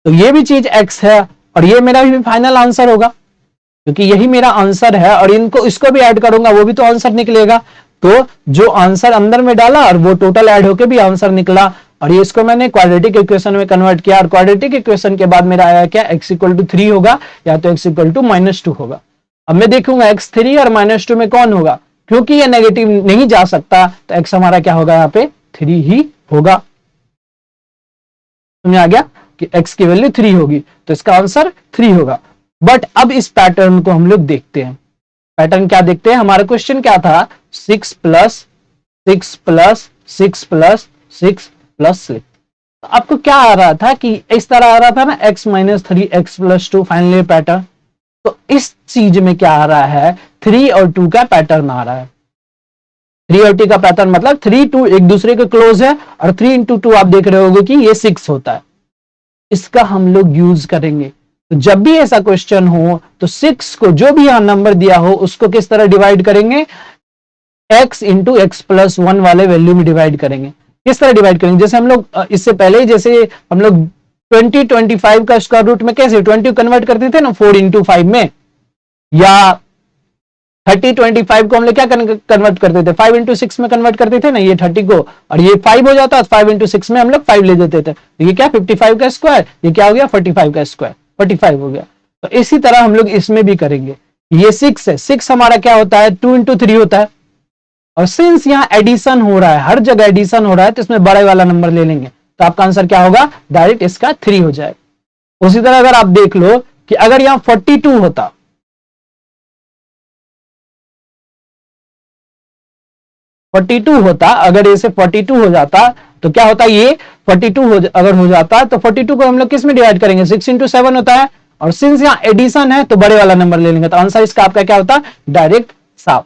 [SPEAKER 1] तो ये भी चीज x है और ये मेरा भी फाइनल आंसर होगा, क्योंकि यही मेरा आंसर है, और इनको इसको भी ऐड करूंगा वो भी तो आंसर निकलेगा। तो जो आंसर अंदर में डाला और वो टोटल ऐड होके भी आंसर निकला, और ये इसको मैंने क्वाड्रेटिक इक्वेशन में कन्वर्ट किया, और क्वाड्रेटिक इक्वेशन के बाद मेरा आया क्या, x इक्वल टू 3 होगा या तो x इक्वल टू -2 होगा। अब मैं देखूंगा x3 और -2 में कौन होगा, क्योंकि ये नेगेटिव नहीं जा सकता, तो x हमारा क्या होगा, यहाँ पे 3 ही होगा। समझ आ गया कि x की वैल्यू 3 होगी, तो इसका आंसर 3 होगा। बट अब इस पैटर्न को हम लोग देखते हैं। पैटर्न क्या देखते हैं, हमारा क्वेश्चन क्या था, 6 + 6 + 6 + 6 + 6। आपको क्या आ रहा था कि इस तरह आ रहा था ना, x - 3 x + 2 फाइनली पैटर्न। तो इस चीज में क्या आ रहा है, 3 और 2 का पैटर्न आ रहा है। 3 और 2 का पैटर्न मतलब 3 2 एक दूसरे के क्लोज है, और 3 × 2 आप देख रहे होगे कि ये 6 होता है। इसका हम लोग यूज करेंगे। तो जब भी ऐसा क्वेश्चन हो तो 6 को जो भी यहां नंबर दिया हो उसको किस तरह डिवाइड करेंगे, x × x+1 वाले वैल्यू में डिवाइड करेंगे। किस तरह डिवाइड करेंगे, जैसे हम लोग इससे पहले जैसे हम लोग 20 25 का स्क्वायर रूट में कैसे 20 कन्वर्ट करते थे ना 4 × 5 में, या 30 25 को हम लोग क्या कन्वर्ट करते थे 5 × 6 में कन्वर्ट करते थे ना, ये 30 को, और ये 5 हो जाता, 5 × 6 में हम लोग 5 ले देते थे, तो ये क्या 55 का स्क्वायर, ये क्या हो गया 45 का स्क्वायर, 45 हो गया। तो इसी तरह हम लोग इसमें भी करेंगे। ये 6 है, 6 हमारा क्या होता है, 2 × 3 होता है, और सिंस यहां एडिशन हो रहा है, हर जगह एडिशन हो रहा है, तो इसमें बड़े वाला नंबर ले लेंगे, तो आपका आंसर क्या होगा, डायरेक्ट इसका 3 हो जाएगा। उसी तरह अगर आप देख लो कि अगर यहां 42 होता, 42 होता, अगर इसे 42 हो जाता तो क्या होता, ये 42 अगर हो जाता तो 42 को हम लोग किस में डिवाइड करेंगे, 6 × 7 होता है, और सिंस यहां एडिशन है तो बड़े वाला नंबर ले लेंगे, तो आंसर इसका आपका क्या होता, डायरेक्ट साफ।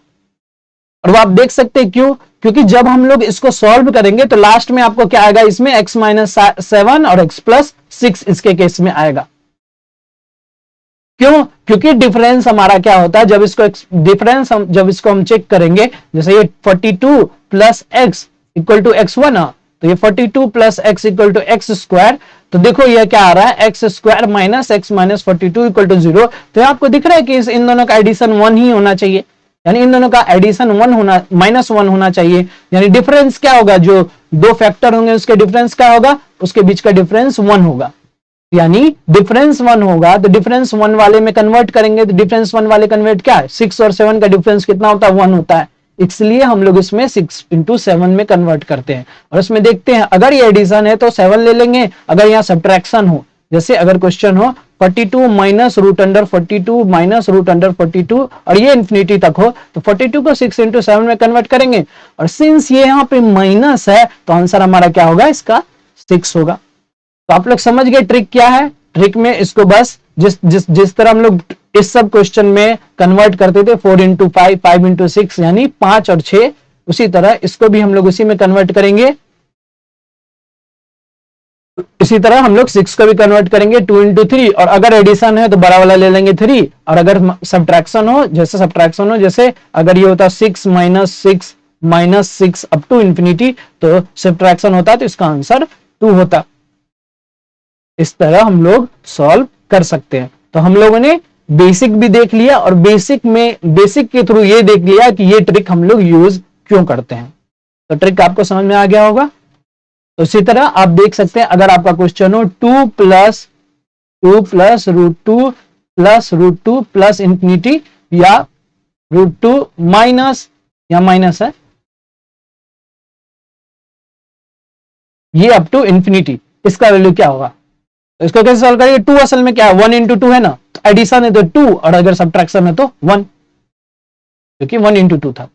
[SPEAKER 1] और वो आप देख सकते हैं क्यों, क्योंकि जब हम लोग इसको सॉल्व करेंगे तो लास्ट में आपको क्या आएगा, इसमें x - 7 और x + 6 इसके केस में आएगा। क्यों, क्योंकि डिफरेंस हमारा क्या होता है, जब इसको डिफरेंस जब इसको हम चेक करेंगे, जैसे ये 42 + x = x1, तो ये 42 + x = x², तो देखो ये क्या आ रहा है, x² - x - 42 = 0। तो आपको दिख रहा है कि इन दोनों का एडिशन 1 ही होना चाहिए, यानी इन दोनों का एडिशन 1 होना -1 होना चाहिए, यानी डिफरेंस क्या होगा, जो दो फैक्टर होंगे उसके डिफरेंस क्या होगा, उसके बीच का डिफरेंस 1 होगा, यानी डिफरेंस 1 होगा, तो डिफरेंस 1 वाले में कन्वर्ट करेंगे, तो डिफरेंस 1 वाले कन्वर्ट क्या है, 6 और 7 का डिफरेंस कितना होता है, 1 होता है, इसलिए हम लोग इसमें 6 × 7 में कन्वर्ट करते हैं। और इसमें देखते हैं अगर ये एडिशन है तो 7 ले लेंगे, अगर यहाँ सब्ट्रैक्शन हो, जैसे अगर क्वेश्चन हो 42 - √42 - √42 और ये इंफिनिटी तक हो, तो 42 को 6 × 7 में कन्वर्ट करेंगे, और सिंस ये यहाँ पे माइनस है तो आंसर हमारा क्या होगा, इसका 6 होगा। तो आप लोग समझ गए ट्रिक क्या है। ट्रिक में इसको बस जिस तरह हम लोग इस सब क्वेश्चन में कन्वर्ट करते थे 4 × 5 5 × 6 यानी 5 और 6, उसी तरह इसको भी हम लोग उसी में कन्वर्ट करेंगे। इसी तरह हम लोग 6 को भी कन्वर्ट करेंगे 2 × 3, और अगर एडिशन है तो बड़ा वाला ले लेंगे 3, और अगर सब्ट्रैक्शन हो जैसे अगर ये होता 6 - 6 अप टू इंफिनिटी, तो सब्ट्रैक्शन होता तो इसका आंसर 2 होता। इस तरह हम लोग सॉल्व कर सकते हैं। तो हम लोगों ने बेसिक भी देख लिया, और बेसिक के थ्रू ये देख लिया कि ये ट्रिक हम लोग यूज क्यों करते हैं। तो ट्रिक आपको समझ में आ गया होगा। तो इसी तरह आप देख सकते हैं अगर आपका क्वेश्चन हो 2 + √2 + √2 + इंफिनिटी, या √2 माइनस या माइनस है ये अप टू इंफिनिटी, इसका वैल्यू क्या होगा, तो इसको कैसे सॉल्व करेंगे? 2 असल में क्या है, 1 इंटू 2 है ना, तो एडिशन है तो 2 और अगर सब्ट्रैक्शन है तो 1, क्योंकि 1 इंटू 2 था।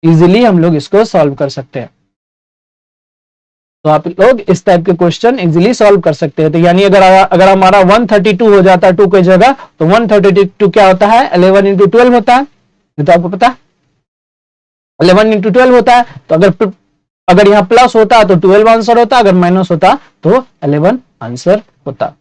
[SPEAKER 1] इजीली हम लोग इसको सॉल्व कर सकते हैं। तो आप लोग इस टाइप के क्वेश्चन इजीली सॉल्व कर सकते हैं। तो यानी अगर हमारा 132 हो जाता है 2 की जगह, तो 132 क्या होता है, 11 इंटू 12 होता है, ये तो आपको पता है 11 इंटू 12 होता है। तो अगर यहां प्लस होता तो 12 आंसर होता, अगर माइनस होता तो 11 आंसर होता।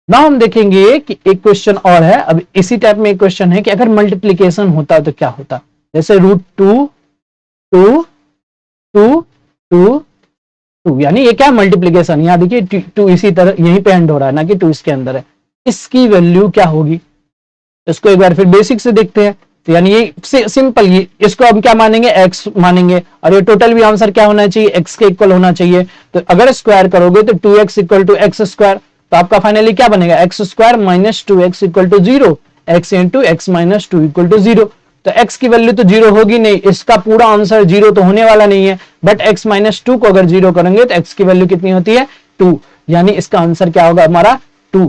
[SPEAKER 1] ना हम देखेंगे कि एक क्वेश्चन और है, अब इसी टाइप में एक क्वेश्चन है कि अगर मल्टीप्लीकेशन होता तो क्या होता। जैसे √2 2 2 2 2, यानी ये क्या मल्टीप्लीकेशन, यहां देखिए 2 इसी तरह यहीं पे एंड हो रहा है, ना कि 2 इसके अंदर है। इसकी वैल्यू क्या होगी, इसको एक बार फिर बेसिक से देखते हैं। तो यानी ये सिंपल, ये इसको हम क्या मानेंगे, x मानेंगे, और ये टोटल भी आंसर क्या होना चाहिए, x के इक्वल होना चाहिए। तो अगर स्क्वायर करोगे तो 2x equal to x square, तो आपका फाइनली क्या बनेगा, X square minus 2x equal to 0, x into X minus 2 equal to 0। तो x की वैल्यू तो 0 होगी नहीं, इसका पूरा आंसर 0 तो होने वाला नहीं है, बट x माइनस 2 को अगर 0 करेंगे तो x की वैल्यू कितनी होती है, 2, यानी इसका आंसर क्या होगा हमारा 2।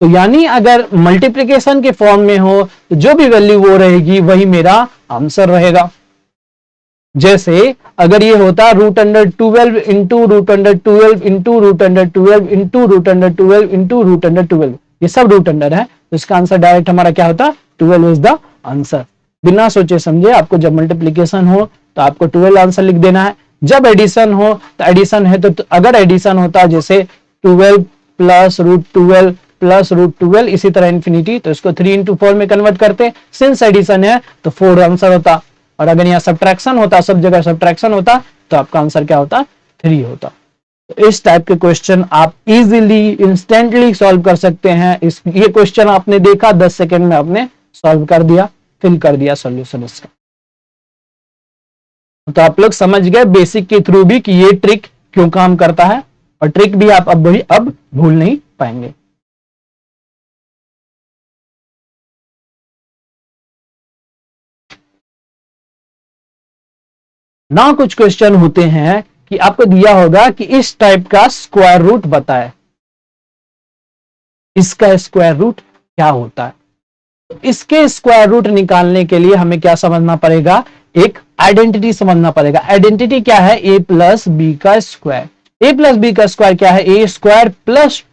[SPEAKER 1] तो यानी अगर मल्टीप्लीकेशन के फॉर्म में हो तो जो भी वैल्यू वो रहेगी वही मेरा आंसर रहेगा। जैसे अगर ये होता √12 इंटू √12 इंटू √12 इंटू √12 इंटू √12, ये सब रूट अंडर है, तो इसका आंसर डायरेक्ट हमारा क्या होता, 12 इज द आंसर। बिना सोचे समझे आपको जब मल्टीप्लीकेशन हो तो आपको 12 आंसर लिख देना है। जब एडिशन हो तो एडिशन है तो अगर एडिशन होता जैसे 12 प्लस √12 प्लस √12 इसी तरह इंफिनिटी, तो इसको 3 इंटू 4 में कन्वर्ट करते, सिंस एडिशन है तो 4 आंसर होता। और अगर यहाँ सब्ट्रैक्शन होता, सब जगह सब्ट्रैक्शन होता, तो आपका आंसर क्या होता, 3 होता। तो इस टाइप के क्वेश्चन आप इजीली इंस्टेंटली सॉल्व कर सकते हैं। ये क्वेश्चन आपने देखा 10 सेकंड में आपने सॉल्व कर दिया, फिल कर दिया सॉल्यूशन इसका। तो आप लोग समझ गए बेसिक के थ्रू भी कि ये ट्रिक क्यों काम करता है, और ट्रिक भी आप अब भूल नहीं पाएंगे। ना कुछ क्वेश्चन होते हैं कि आपको दिया होगा कि इस टाइप का स्क्वायर रूट बताए, इसका स्क्वायर रूट क्या होता है। तो इसके स्क्वायर रूट निकालने के लिए हमें क्या समझना पड़ेगा, एक आइडेंटिटी समझना पड़ेगा। आइडेंटिटी क्या है, a प्लस बी का स्क्वायर। a प्लस बी का स्क्वायर क्या है, a square plus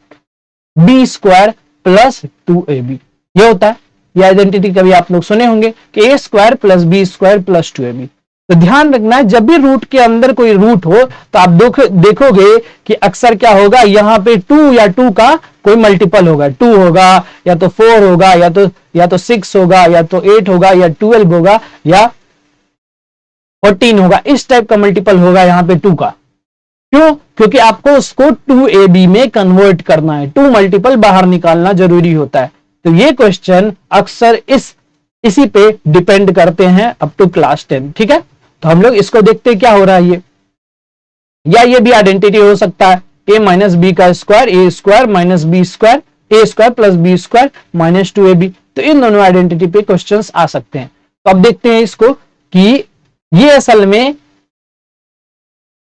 [SPEAKER 1] B square plus 2ab, ये होता है। ये आइडेंटिटी कभी आप लोग सुने होंगे कि a square plus B square plus 2ab। तो ध्यान रखना है जब भी रूट के अंदर कोई रूट हो तो आप देखोगे कि अक्सर क्या होगा, यहां पे 2 या 2 का कोई मल्टीपल होगा, 2 होगा या तो 4 होगा या तो 6 होगा या तो 8 होगा या 12 होगा या 14 होगा, इस टाइप का मल्टीपल होगा यहां पे 2 का। क्यों, क्योंकि आपको उसको 2ab में कन्वर्ट करना है, 2 मल्टीपल बाहर निकालना जरूरी होता है। तो ये क्वेश्चन अक्सर इसी पे डिपेंड करते हैं अप टू क्लास 10, ठीक है। तो हम लोग इसको देखते हैं क्या हो रहा है ये, या ये भी आइडेंटिटी हो सकता है a माइनस बी का square, a square minus B square, a square plus B square minus 2ab। तो इन दोनों आइडेंटिटी पे क्वेश्चंस आ सकते हैं। तो अब देखते हैं इसको कि ये असल में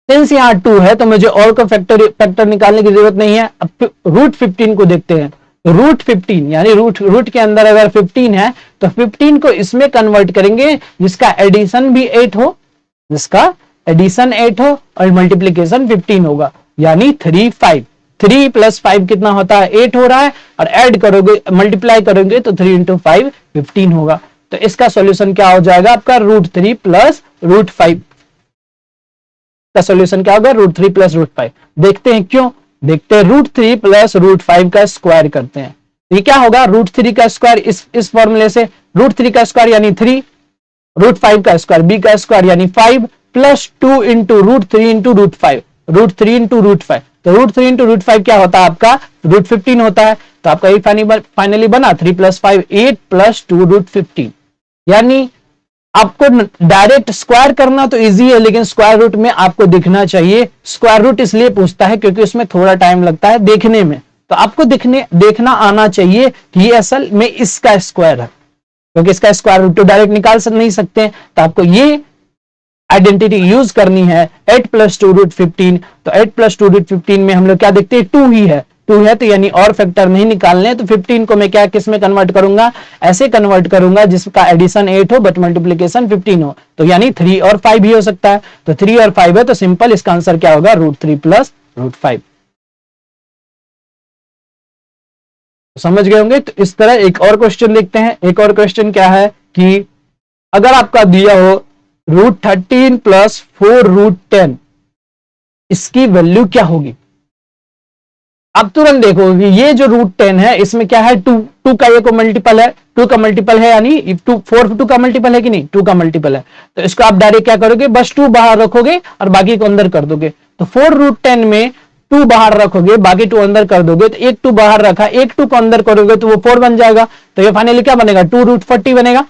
[SPEAKER 1] सिंस यहां 2 है तो मुझे और का फैक्टर निकालने की जरूरत नहीं है। अब √15 को देखते हैं। √15 यानी रूट के अंदर अगर 15 है तो 15 को इसमें कन्वर्ट करेंगे जिसका एडिशन भी 8 हो, जिसका एडिशन 8 हो और मल्टीप्लीकेशन 15 होगा, यानी 3 5। 3 प्लस 5 कितना होता है, 8 हो रहा है, और ऐड करोगे मल्टीप्लाई करोगे तो 3 इंटू 5 15 होगा। तो इसका सॉल्यूशन क्या हो जाएगा आपका, √3 प्लस √5 का सॉल्यूशन क्या होगा, √3 प्लस √5। देखते हैं क्यों, देखते हैं √3 प्लस √5 का स्क्वायर करते हैं। ये क्या होगा, √3 का स्क्वायर इस फॉर्मूले से, √3 का स्क्वायर यानी 3, √5 का स्क्वायर बी का स्क्वायर यानी 5 प्लस 2 इंटू √3 इंटू √5, √3 इंटू √5। तो √3 इंटू √5 क्या होता है आपका, √15 होता है। तो आपका ये फाइनली बना 3 प्लस 5 8 प्लस 2 √15। यानी आपको डायरेक्ट स्क्वायर करना तो इजी है, लेकिन स्क्वायर रूट में आपको दिखना चाहिए। स्क्वायर रूट इसलिए पूछता है क्योंकि उसमें थोड़ा टाइम लगता है देखने में, तो आपको देखना आना चाहिए कि ये असल में इसका स्क्वायर है, क्योंकि इसका स्क्वायर रूट तो डायरेक्ट निकाल नहीं सकते। तो आपको ये आइडेंटिटी यूज करनी है, 8 प्लस 2 √15। तो 8 प्लस 2 √15 में हम लोग क्या देखते हैं, 2 ही है, 2 है, तो यानी और फैक्टर नहीं निकालने, तो 15 को मैं क्या किस में कन्वर्ट करूंगा, ऐसे कन्वर्ट करूंगा जिसका एडिशन 8 हो बट मल्टीप्लीकेशन 15 हो, तो यानी 3 और 5 भी हो सकता है, तो 3 और 5 है, तो सिंपल इसका आंसर क्या होगा, √3 प्लस √5। समझ गए होंगे। तो इस तरह एक और क्वेश्चन देखते हैं। एक और क्वेश्चन क्या है कि अगर आपका दिया हो √13 प्लस 4√10, इसकी वैल्यू क्या होगी। अब तुरंत देखो ये जो √10 है इसमें क्या है, 2 का ये को मल्टीपल है, 2 का मल्टीपल है, यानी 4 2 का मल्टीपल है कि नहीं, 2 का मल्टीपल है, तो इसको आप डायरेक्ट क्या करोगे, बस 2 बाहर रखोगे और बाकी को अंदर कर दोगे, तो 4√10 में 2 बाहर रखोगे बाकी 2 अंदर कर दोगे, तो एक 2 बाहर रखा, एक 2 को अंदर करोगे तो वो 4 बन जाएगा, तो ये फाइनली क्या बनेगा, 2√40 बनेगा।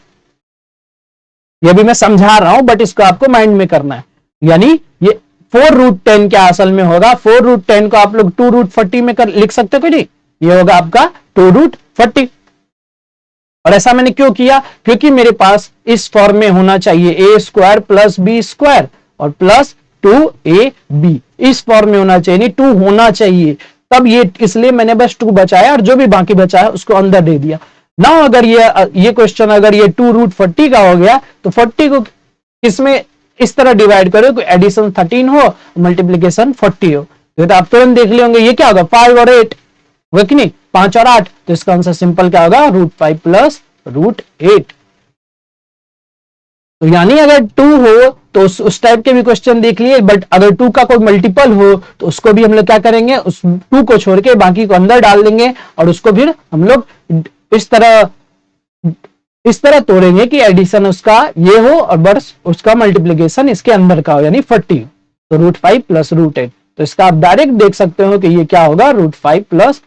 [SPEAKER 1] ये भी मैं समझा रहा हूं बट इसको आपको माइंड में करना है, यानी ये 4√10 क्या असल में होगा, 4√10 को आप लोग 2√40 में लिख सकते हो कि नहीं, ये होगा आपका 2√40। और ऐसा मैंने क्यों किया, क्योंकि मेरे पास इस फॉर्म में होना चाहिए a² प्लस b² और प्लस 2ab, इस फॉर्म में होना चाहिए, नहीं 2 होना चाहिए, तब ये इसलिए मैंने बस 2 बचाया और जो भी बाकी बचा है उसको अंदर दे दिया। ना अगर ये क्वेश्चन अगर ये 2√40 का हो गया तो 40 को किसमें इस तरह डिवाइड करो कि एडिशन 13 हो, मल्टीप्लीकेशन 40 हो, तो आप तुरंत देख लेंगे ये क्या होगा, 5 और 8 होगा कि नहीं, 5 और 8, तो इसका आंसर सिंपल क्या होगा, √5 प्लस √8। तो यानी अगर 2 हो तो उस टाइप के भी क्वेश्चन देख लिए, बट अगर 2 का कोई मल्टीपल हो तो उसको भी हम लोग क्या करेंगे, उस 2 को छोड़ के बाकी को अंदर डाल देंगे और उसको फिर हम लोग इस तरह तोड़ेंगे कि एडिशन उसका ये हो और बस उसका मल्टीप्लीकेशन इसके अंदर का हो, यानी 40, तो √5 प्लस √8, तो इसका आप डायरेक्ट देख सकते हो कि ये क्या होगा, √5 प्लस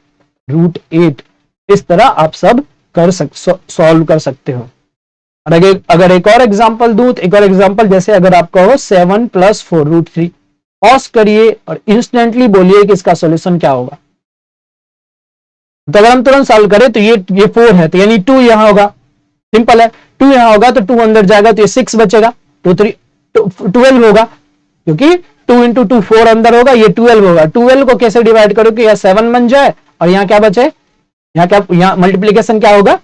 [SPEAKER 1] √8। इस तरह आप सब सॉल्व कर सकते हो। और अगर एक और एग्जांपल दूं, तो एक और एग्जांपल जैसे अगर आपका हो 7 प्लस 4√3, पॉज करिए और इंस्टेंटली बोलिए कि इसका सॉल्यूशन क्या होगा। तो अगर हम तुरंत सॉल्व करें तो ये 4 है, तो यानी 2 यहां होगा, सिंपल है, 2 यहां होगा तो 2 अंदर जाएगा तो ये 6 बचेगा, 12 होगा, क्योंकि 2 इंटू 2 4 अंदर होगा, ये 12 होगा। 12 को कैसे डिवाइड करो कि यह 7 बन जाए और यहां क्या बचे, यहां मल्टीप्लीकेशन क्या होगा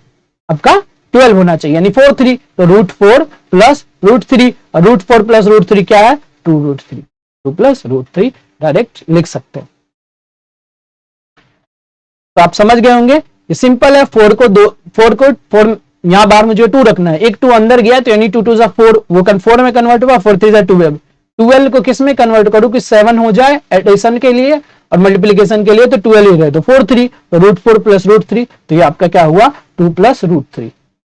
[SPEAKER 1] आपका 12 होना चाहिए, यानी 4 3, तो √4 प्लस √3, और √4 प्लस √3 क्या है, 2√3, 2 प्लस √3 डायरेक्ट लिख सकते हैं। तो आप समझ गए होंगे, ये सिंपल है, 4 यहां बाहर मुझे 2 रखना है, एक 2 अंदर गया तो यानी 2 2 4, वो 4 में कन्वर्ट हुआ, 4 3 12, 12 को किस में कन्वर्ट करूं कि 7 हो जाए एडिशन के लिए और मल्टीप्लीकेशन के लिए, तो 12 ही रहे, तो 4 3, तो √4 प्लस √3, तो ये आपका क्या हुआ 2 प्लस √3।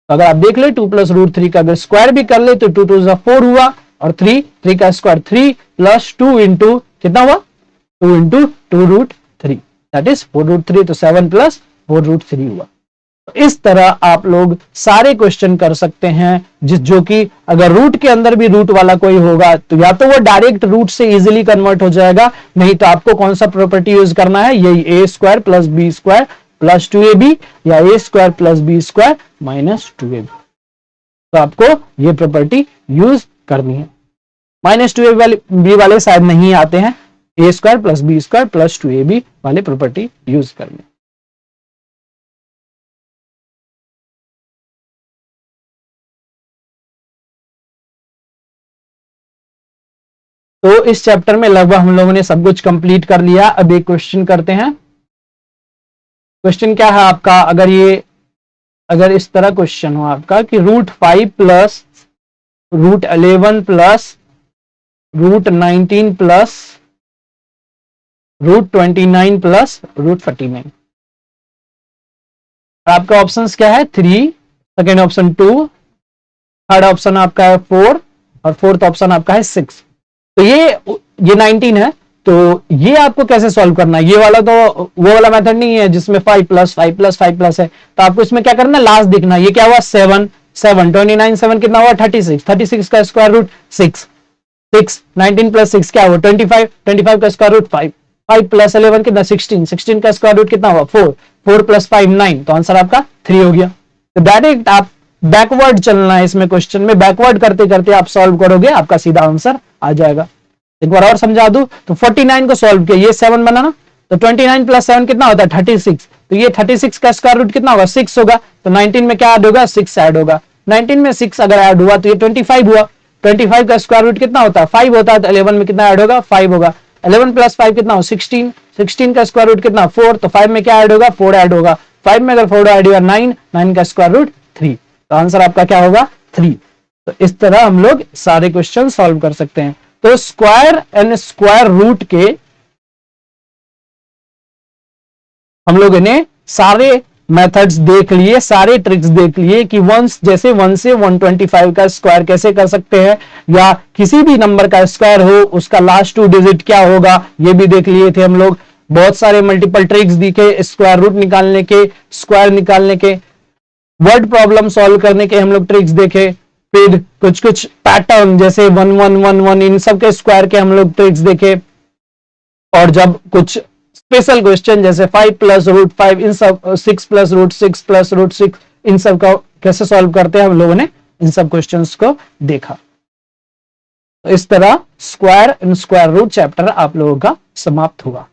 [SPEAKER 1] तो अगर आप देख ले 2 प्लस √3 का अगर स्क्वायर भी कर ले तो 2 2 4 हुआ और 3 का स्क्वायर 3 प्लस 2 इंटू कितना हुआ 2 इंटू 2√3, दैट इज 4√3, तो 7 प्लस 4√3 हुआ। तो इस तरह आप लोग सारे क्वेश्चन कर सकते हैं, जो कि अगर रूट के अंदर भी रूट वाला कोई होगा तो या तो वो डायरेक्ट रूट से इजीली कन्वर्ट हो जाएगा, नहीं तो आपको कौन सा प्रॉपर्टी यूज करना है, यही a² plus b² plus 2ab या a² plus b² minus 2ab, तो आपको ये प्रॉपर्टी यूज करनी है। माइनस 2ab वाले शायद नहीं आते हैं, a² plus b² plus 2ab वाले प्रॉपर्टी यूज करनी। तो इस चैप्टर में लगभग हम लोगों ने सब कुछ कंप्लीट कर लिया। अब एक क्वेश्चन करते हैं। क्वेश्चन क्या है आपका, अगर इस तरह क्वेश्चन हो आपका कि √5 प्लस √11 प्लस √19 प्लस √29 प्लस √49, आपका ऑप्शंस क्या है 3, सेकेंड ऑप्शन 2, थर्ड ऑप्शन आपका है 4 और फोर्थ ऑप्शन आपका है 6। तो ये 19 है, तो ये आपको कैसे सॉल्व करना है, ये वाला तो वो वाला मेथड नहीं है जिसमें 5 प्लस 5 प्लस 5 प्लस है, तो आपको इसमें क्या करना है लास्ट देखना, ये क्या हुआ 7 29 7 कितना हुआ 36 का स्क्वायर रूट 6 19 प्लस 6 क्या हुआ 25 का स्क्वायर रूट 5 प्लस 11 कितना 16 का स्क्वायर रूट कितना हुआ 4 प्लस 5 9, तो आंसर आपका 3 हो गया। तो डायरेक्ट आप बैकवर्ड चलना है इसमें, क्वेश्चन में बैकवर्ड करते करते आप सॉल्व करोगे, आपका सीधा आंसर आ जाएगा। एक बार और समझा दूं तो 49 को सॉल्व किया, ये 7 बना ना, तो 29 प्लस 7 कितना होता है 36, तो ये 36 का स्क्वायर रूट कितना होगा 6 होगा, तो 19 में क्या ऐड होगा 6 ऐड होगा, 19 में 6 अगर ऐड हुआ तो ये 25 हुआ, 25 का स्क्वायर रूट कितना होता है 5 होता है, तो 11 में कितना ऐड होगा 5 होगा, 11 प्लस 5 कितना हो 16, 16 का स्क्वायर रूट कितना 4, तो 5 में क्या ऐड होगा 4 ऐड होगा, 5 में अगर 4 ऐड हुआ 9, 9 का स्क्वायर रूट 3, तो आंसर आपका क्या होगा 3। तो इस तरह हम लोग सारे क्वेश्चन सॉल्व कर सकते हैं। तो स्क्वायर एंड स्क्वायर रूट के हम लोगों ने सारे मेथड्स देख लिए, सारे ट्रिक्स देख लिए कि 1 जैसे 1 से 125 का स्क्वायर कैसे कर सकते हैं, या किसी भी नंबर का स्क्वायर हो उसका लास्ट 2 डिजिट क्या होगा ये भी देख लिए थे हम लोग। बहुत सारे मल्टीपल ट्रिक्स दिखे, स्क्वायर रूट निकालने के, स्क्वायर निकालने के, वर्ड प्रॉब्लम सॉल्व करने के हम लोग ट्रिक्स देखे, फिर कुछ कुछ पैटर्न जैसे 1 1 1 1 इन सब के स्क्वायर के हम लोग ट्रिक्स देखे, और जब कुछ स्पेशल क्वेश्चन जैसे 5 प्लस रूट 5 इन सब, 6 प्लस रूट 6 प्लस रूट 6 इन सब का कैसे सॉल्व करते हैं हम लोगों ने इन सब क्वेश्चंस को देखा। तो इस तरह square and square root chapter आप लोगों का समाप्त हुआ।